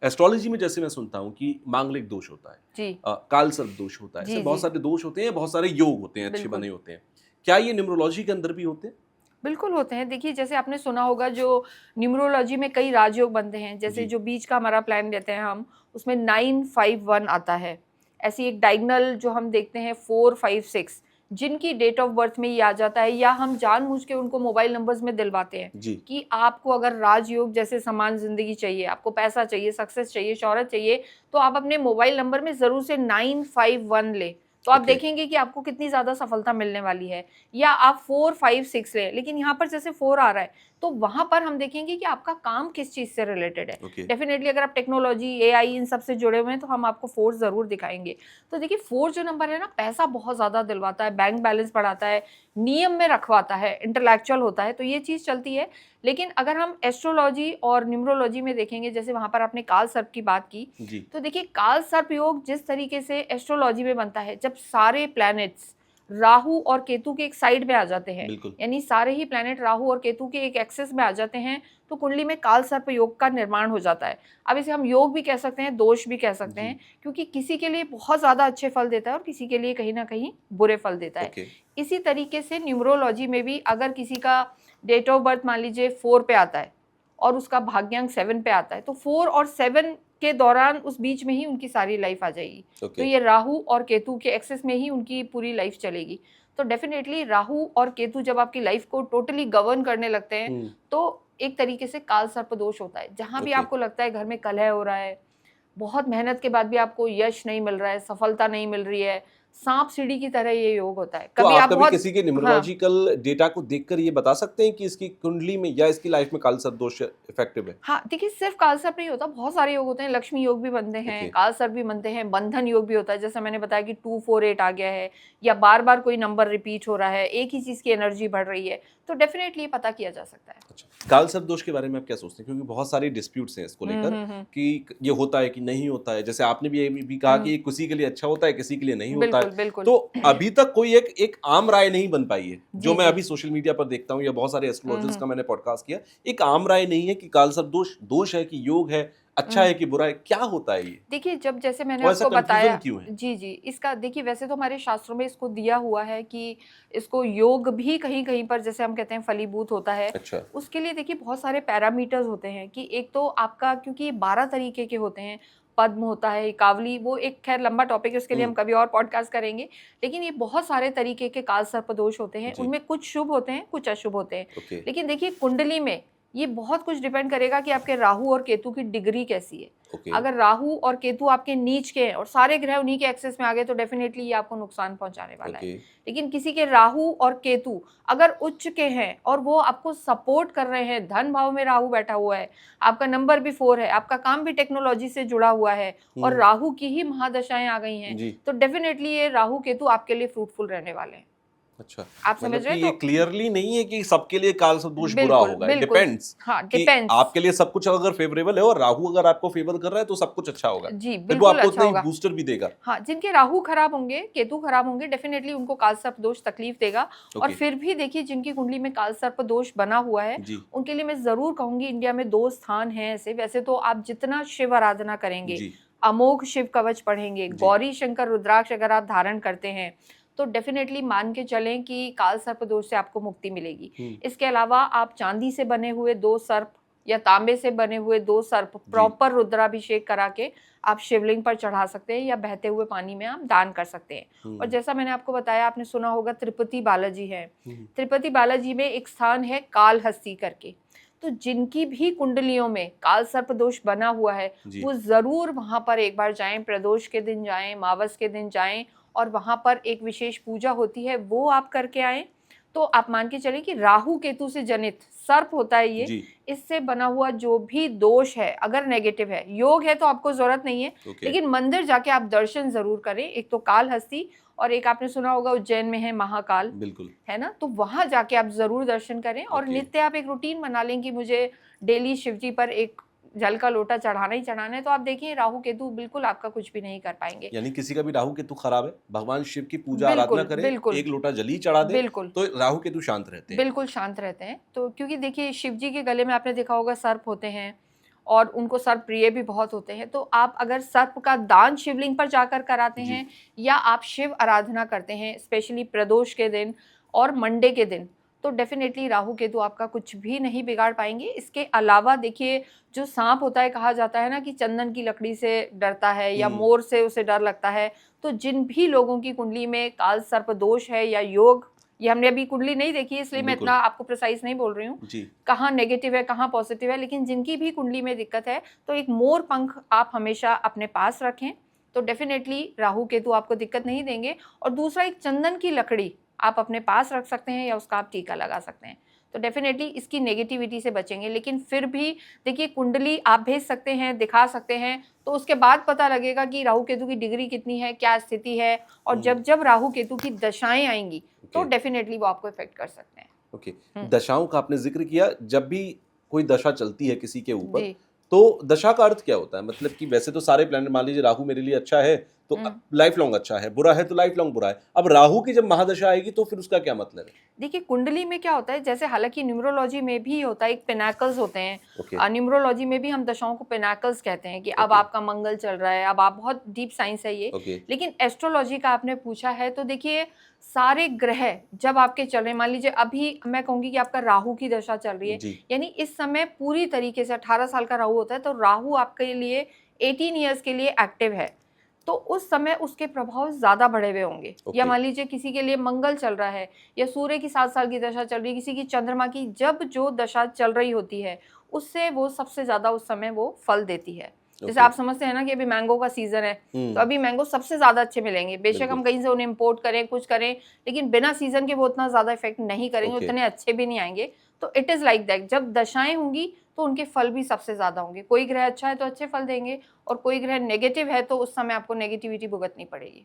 Astrology में जैसे मैं सुनता हूँ कि मांगलिक दोष होता है, जी काल सर्प दोष होता है, ऐसे जी बहुत जी सारे दोष होते हैं, बहुत सारे योग होते हैं, अच्छे बिल्कुल बने होते हैं। क्या ये न्यूमरोलॉजी के अंदर भी होते हैं? बिल्कुल होते हैं। देखिए, जैसे आपने सुना होगा जो न्यूमरोलॉजी में कई राजयोग बनते हैं, जैसे जी। जो बीच का हमारा प्लान लेते हैं हम, उसमें 951 आता है। ऐसी एक डायगोनल जो हम देखते हैं 4, 5, 6, जिनकी डेट ऑफ बर्थ में ये आ जाता है, या हम जानबूझ के उनको मोबाइल नंबर्स में दिलवाते हैं जी। कि आपको अगर राजयोग जैसे समान ज़िंदगी चाहिए, आपको पैसा चाहिए, सक्सेस चाहिए, शोहरत चाहिए, तो आप अपने मोबाइल नंबर में ज़रूर से 951 लें। तो आप ओके। देखेंगे कि आपको कितनी ज़्यादा सफलता मिलने वाली है। या आप 4, 5, 6 लें, लेकिन यहाँ पर जैसे 4 आ रहा है, तो वहाँ पर हम देखेंगे कि आपका काम किस चीज़ से रिलेटेड है। ओके। डेफ़िनेटली अगर आप टेक्नोलॉजी, एआई इन सब से जुड़े हुए हैं, तो हम आपको 4 ज़रूर दिखाएँगे। तो देखिए, 4 जो नंबर है ना, पैसा बहुत ज़्यादा दिलवाता है, बैंक बैलेंस बढ़ाता है, नियम में रखवाता है, इंटेलेक्चुअल होता है, तो ये चीज़ चलती है। लेकिन अगर हम एस्ट्रोलॉजी और न्यूमरोलॉजी में देखेंगे, जैसे वहाँ पर आपने काल सर्प की बात की, जी। तो देखिए काल सर्प योग जिस तरीके से एस्ट्रोलॉजी में बनता है, जब सारे प्लैनेट्स राहु और केतु के एक साइड में आ जाते हैं, बिल्कुल। यानी सारे ही प्लैनेट राहु और केतु के एक एक्सिस में आ जाते हैं, तो कुंडली में काल सर्प योग का निर्माण हो जाता है। अब इसे हम योग भी कह सकते हैं, दोष भी कह सकते जी। हैं, क्योंकि किसी के लिए बहुत ज़्यादा अच्छे फल देता है और किसी के लिए कहीं न कहीं बुरे फल देता है। ओके। इसी तरीके से न्यूमरोलॉजी में भी अगर किसी का डेट ऑफ बर्थ मान लीजिए 4 पे आता है और उसका भाग्यांक 7 पे आता है, तो 4 और 7 के दौरान उस बीच में ही उनकी सारी लाइफ आ जाएगी। तो ओके। ये राहु और केतु के एक्सेस में ही उनकी पूरी लाइफ चलेगी। तो डेफिनेटली राहु और केतु जब आपकी लाइफ को टोटली गवर्न करने लगते हैं, हुँ। तो एक तरीके से काल सर्प दोष होता है। जहाँ भी ओके। आपको लगता है घर में कलह हो रहा है, बहुत मेहनत के बाद भी आपको यश नहीं मिल रहा है, सफलता नहीं मिल रही है, सांप सीढ़ी की तरह ये योग होता है। तो कभी आप आप कभी बहुत किसी के हाँ। न्यूमरोलॉजिकल डेटा को देखकर ये बता सकते हैं कि इसकी कुंडली में या इसकी लाइफ में काल सर्प दोष इफेक्टिव है? हाँ, देखिए सिर्फ़ काल सर्प नहीं होता, बहुत सारे योग होते हैं, लक्ष्मी योग भी बनते हैं, ओके। काल सर्प भी बनते हैं, बंधन योग भी होता है, जैसे मैंने बताया कि 248 आ गया है, या बार-बार कोई नंबर रिपीट हो रहा है, एक ही चीज़ की एनर्जी बढ़ रही है, तो डेफ़िनेटली ये पता किया जा सकता है। अच्छा, काल सर्प दोष के बारे में आप क्या सोचते हैं? क्योंकि बहुत सारे डिस्प्यूट्स हैं इसको हुँ, लेकर हुँ, हुँ। कि ये होता है कि नहीं होता है। जैसे आपने भी ये भी कहा हुँ, कि किसी के लिए अच्छा होता है, किसी के लिए नहीं होता है। बिल्कुल, बिल्कुल। तो अभी तक कोई एक एक आम राय नहीं बन पाई है, जो जी, मैं जी। अभी सोशल मीडिया पर देखता हूँ या बहुत सारे हुँ, एस्ट्रोलॉजर्स हुँ। का मैंने पॉडकास्ट किया, एक आम राय नहीं है कि काल सर्प दोष दोष है कि योग है, अच्छा हुँ। है कि बुरा है, क्या होता है ये? देखिए, जब जैसे मैंने और ऐसा आपको कन्फ्यूज़न बताया क्यों है? जी, जी, इसका देखिए वैसे तो हमारे शास्त्रों में इसको दिया हुआ है कि इसको योग भी कहीं-कहीं पर जैसे हम कहते हैं फलीभूत होता है। अच्छा। उसके लिए देखिए बहुत सारे पैरामीटर्स होते हैं कि एक तो आपका क्योंकि ये 12 तरीके के होते हैं, पद्म होता है, कावली वो एक ख़ैर लंबा टॉपिक है उसके लिए हुँ। हम कभी और पॉडकास्ट करेंगे। लेकिन ये बहुत सारे तरीके के काल सर्प दोष होते हैं, जी। उनमें कुछ शुभ होते हैं, कुछ अशुभ होते हैं। ओके। लेकिन देखिए कुंडली में ये बहुत कुछ डिपेंड करेगा कि आपके राहु और केतु की डिग्री कैसी है। ओके। अगर राहु और केतु आपके नीच के हैं और सारे ग्रह उन्हीं के एक्सेस में आ गए, तो डेफिनेटली ये आपको नुकसान पहुंचाने वाला है। ओके। लेकिन किसी के राहु और केतु अगर उच्च के हैं और वो आपको सपोर्ट कर रहे हैं, धन भाव में राहु बैठा हुआ है, आपका नंबर भी 4 है, आपका काम भी टेक्नोलॉजी से जुड़ा हुआ है और हुँ। राहु की ही महादशाएं आ गई हैं, जी। तो डेफिनेटली ये राहु केतु आपके लिए फ्रूटफुल रहने वाले हैं। अच्छा, आप समझ मतलब रहे कि हैं? ये तो क्लियरली नहीं है कि सबके लिए काल दोष बुरा बिल्कुल, होगा, इट बिल्कुल। डिपेंड्स हाँ, कि डिपेंड्स। आपके लिए सब कुछ अगर फेवरेबल है और राहु अगर आपको फेवर कर रहा है तो सब कुछ अच्छा होगा। जी, फिर वो बिल्कुल आपको अच्छा उतना ही होगा। बूस्टर भी देगा। हाँ, जिनके राहु खराब होंगे, केतु खराब होंगे, डेफ़िनेटली उनको कालसर्प दोष तकलीफ देगा। और ओके। फिर भी देखिए जिनकी कुंडली में कालसर्प दोष बना हुआ है, जी। उनके लिए मैं ज़रूर कहूँगी इंडिया में 2 स्थान हैं ऐसे। वैसे तो आप जितना शिव आराधना करेंगे, जी। अमोघ शिव कवच पढ़ेंगे, जी। गौरी शंकर रुद्राक्ष अगर आप धारण करते हैं, तो डेफ़िनेटली मान के चलें कि कालसर्प दोष से आपको मुक्ति मिलेगी। हुँ। इसके अलावा आप चांदी से बने हुए 2 सर्प या तांबे से बने हुए 2 सर्प जी। प्रॉपर रुद्राभिषेक करा के आप शिवलिंग पर चढ़ा सकते हैं या बहते हुए पानी में आप दान कर सकते हैं। और हुँ। जैसा मैंने आपको बताया, आपने सुना होगा तिरुपति बालाजी है। हुँ। तिरुपति बालाजी में एक स्थान है कालहस्ती करके। तो जिनकी भी कुंडलियों में काल सर्प दोष बना हुआ है, जी। वो ज़रूर वहाँ पर एक बार जाएँ, प्रदोष के दिन जाएँ, मावस के दिन जाएँ और वहाँ पर एक विशेष पूजा होती है, वो आप करके आएँ। तो आप मान के चलें कि राहु केतु से जनित सर्प होता है ये, जी। इससे बना हुआ जो भी दोष है, अगर नेगेटिव है, योग है तो आपको ज़रूरत नहीं है, ओके। लेकिन मंदिर जाके आप दर्शन ज़रूर करें। एक तो कालहस्ती और एक आपने सुना होगा उज्जैन में है महाकाल, बिल्कुल। है ना? तो वहाँ जाके आप ज़रूर दर्शन करें और ओके। नित्य आप एक रूटीन बना लें कि मुझे डेली शिव जी पर एक जल का लोटा चढ़ाना ही चढ़ाना है, तो आप देखिए राहु केतु बिल्कुल आपका कुछ भी नहीं कर पाएँगे। यानी किसी का भी राहु केतु खराब है, भगवान शिव की पूजा आराधना बिल्कुल, करे, बिल्कुल, एक लोटा जल ही चढ़ा दे, बिल्कुल। तो राहु केतु शांत रहते हैं। बिल्कुल शांत रहते हैं। तो क्योंकि देखिए शिव जी के गले में आपने देखा होगा सर्प होते हैं और उनको सर्प प्रिय भी बहुत होते हैं। तो आप अगर सर्प का दान शिवलिंग पर जाकर कराते जी। हैं या आप शिव आराधना करते हैं स्पेशली प्रदोष के दिन और मंडे के दिन, तो डेफिनेटली राहु केतु आपका कुछ भी नहीं बिगाड़ पाएंगे। इसके अलावा देखिए, जो सांप होता है, कहा जाता है ना कि चंदन की लकड़ी से डरता है या मोर से उसे डर लगता है। तो जिन भी लोगों की कुंडली में काल सर्प दोष है या योग, ये हमने अभी कुंडली नहीं देखी है इसलिए मैं बिल्कुल। इतना आपको प्रिसाइज नहीं बोल रही हूँ जी। कहाँ नेगेटिव है कहाँ पॉजिटिव है, लेकिन जिनकी भी कुंडली में दिक्कत है तो एक मोर पंख आप हमेशा अपने पास रखें, तो डेफिनेटली राहु केतु आपको दिक्कत नहीं देंगे। और दूसरा, एक चंदन की लकड़ी आप अपने पास रख सकते हैं या उसका आप टीका लगा सकते हैं, तो डेफिनेटली इसकी नेगेटिविटी से बचेंगे। लेकिन फिर भी देखिए, कुंडली आप भेज सकते हैं, दिखा सकते हैं, तो उसके बाद पता लगेगा कि राहु केतु की डिग्री कितनी है, क्या स्थिति है, और जब जब राहु केतु की दशाएं आएंगी तो डेफिनेटली वो आपको इफेक्ट कर सकते हैं। ओके। दशाओं का आपने जिक्र किया, जब भी कोई दशा चलती है किसी के ऊपर, जी। तो दशा का अर्थ क्या होता है? मतलब कि वैसे तो सारे प्लैनेट, मान लीजिए राहु मेरे लिए अच्छा है तो लाइफ लॉन्ग अच्छा है, बुरा है तो लाइफ लॉन्ग बुरा है। अब राहु की जब महादशा आएगी तो फिर उसका क्या मतलब है? देखिए, कुंडली में क्या होता है, जैसे हालांकि न्यूमरोलॉजी में भी होता है, एक पिनाकल्स होते हैं। ओके। न्यूमरोलॉजी में भी हम दशाओं को पिनाकल्स कहते हैं कि अब ओके। आपका मंगल चल रहा है, अब आप, बहुत डीप साइंस है ये। ओके। लेकिन एस्ट्रोलॉजी का आपने पूछा है तो देखिए, सारे ग्रह जब आपके चल रहे हैं, मान लीजिए अभी मैं कहूंगी कि आपका राहु की दशा चल रही है, जी। यानी इस समय पूरी तरीके से 18 साल का राहु होता है, तो राहु आपके लिए 18 ईयर्स के लिए एक्टिव है, तो उस समय उसके प्रभाव ज्यादा बढ़े हुए होंगे। या मान लीजिए किसी के लिए मंगल चल रहा है या सूर्य की 7 साल की दशा चल रही है, किसी की चंद्रमा की, जब जो दशा चल रही होती है उससे वो सबसे ज्यादा उस समय वो फल देती है। जैसे आप समझते हैं ना कि अभी मैंगो का सीजन है, तो अभी मैंगो सबसे ज्यादा अच्छे मिलेंगे, बेशक हम कहीं से उन्हें इम्पोर्ट करें, कुछ करें, लेकिन बिना सीजन के वो उतना ज्यादा इफेक्ट नहीं करेंगे, उतने अच्छे भी नहीं आएंगे। तो इट इज लाइक दैट, जब दशाएं होंगी तो उनके फल भी सबसे ज्यादा होंगे। कोई ग्रह अच्छा है तो अच्छे फल देंगे, और कोई ग्रह नेगेटिव है तो उस समय आपको नेगेटिविटी भुगतनी पड़ेगी।